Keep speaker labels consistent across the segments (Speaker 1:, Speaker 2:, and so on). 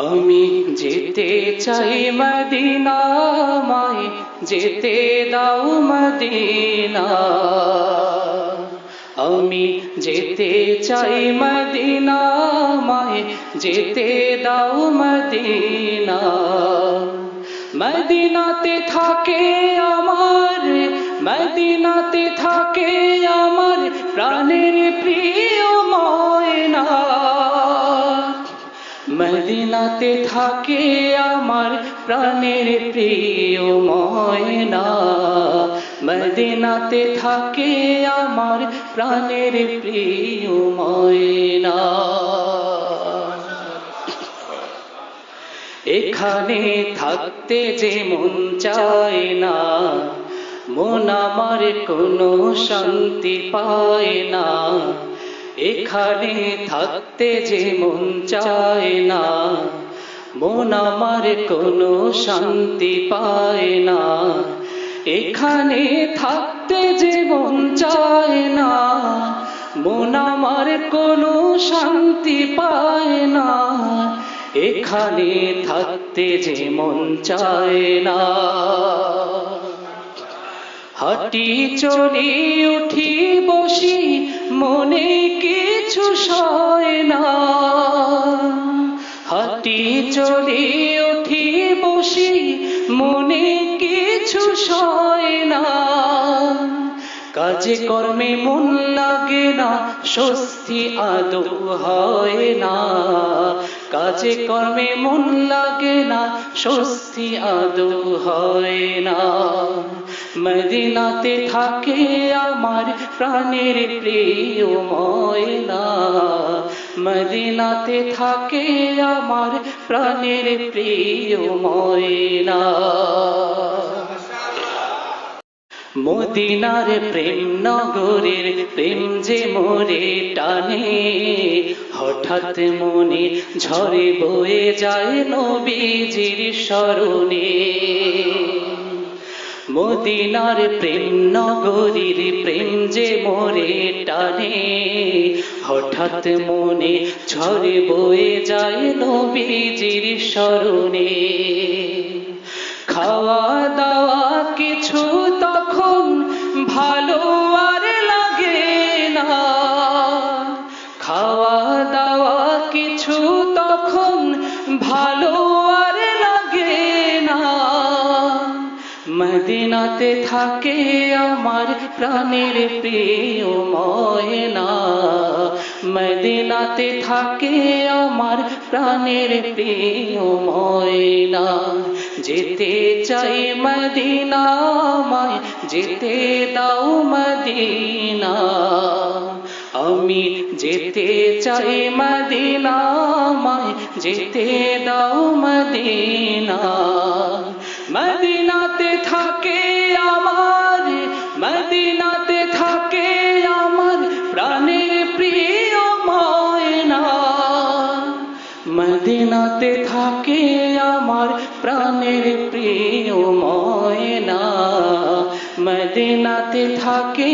Speaker 1: আমি যেতে চাই মদিনা মায় যেতে দাও মদিনা আমি যেতে চাই মদিনা মায় যেতে দাও মদিনা মদিনাতে থাকে আমার মদিনাতে থাকে আমার প্রাণের প্রিয় ময়না মদিনাতে থাকে আমার প্রাণের প্রিয় ময়না মদিনাতে থাকে আমার প্রাণের প্রিয় ময়না এখানে থাকতে যে মন চায় না মন আমার কোনো শান্তি পায় না এখানে থাকতে যে মন চায় না মন আমার কোনো শান্তি পায় না এখানে থাকতে যে মন চায় না মন আমার কোনো শান্তি পায় না এখানে থাকতে যে মন চায় না হাঁটি চলি উঠি বসি মনে কিছু সয় না হাঁটি চলি উঠি বসি মনে কিছু সয় না কাজে কর্মে মন লাগে না স্বস্তি আদৌ হয় না কাজে কর্মে মন লাগে না স্বস্তি আদৌ হয় না মদিনাতে থাকে আমার প্রাণের প্রিয় ময়না মদিনাতে থাকে আমার প্রাণের প্রিয় ময়না মদিনার প্রেম নগরের প্রেম যে মোরে টানে হঠাৎ মনে ঝরে বয়ে যায় নবীজির স্মরণে মদিনার প্রেম নগরীর প্রেম যে মোরে টানে হঠাৎ মনে ঝরে বয়ে যায় নবীজির স্মরণে খাওয়া দাওয়া কিছু তখন ভালো আর লাগে না খাওয়া দাওয়া কিছু তখন ভালো আর লাগে না মদিনাতে থাকে আমার প্রাণের প্রিয় ময়না মদিনাতে থাকে আমার প্রাণের প্রিয় ময়না যেতে চাই মদিনা মায় যেতে দাও মদিনা আমি যেতে চাই মদিনা মায় যেতে দাও মদিনা মদিনাতে থাকে আমার মদিনাতে থাকে আমার প্রাণের প্রিয় ময়না মদিনাতে থাকে আমার প্রাণের প্রিয় ময়না মদিনাতে থাকে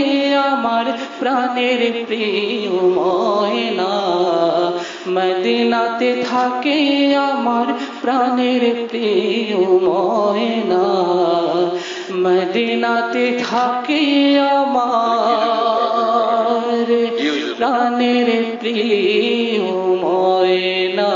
Speaker 1: আমার প্রাণের প্রিয় ময়না মদিনাতে থাকে আমার প্রাণের প্রিয় ময়না মদিনাতে থাকে আমার প্রাণের প্রিয় ময়না।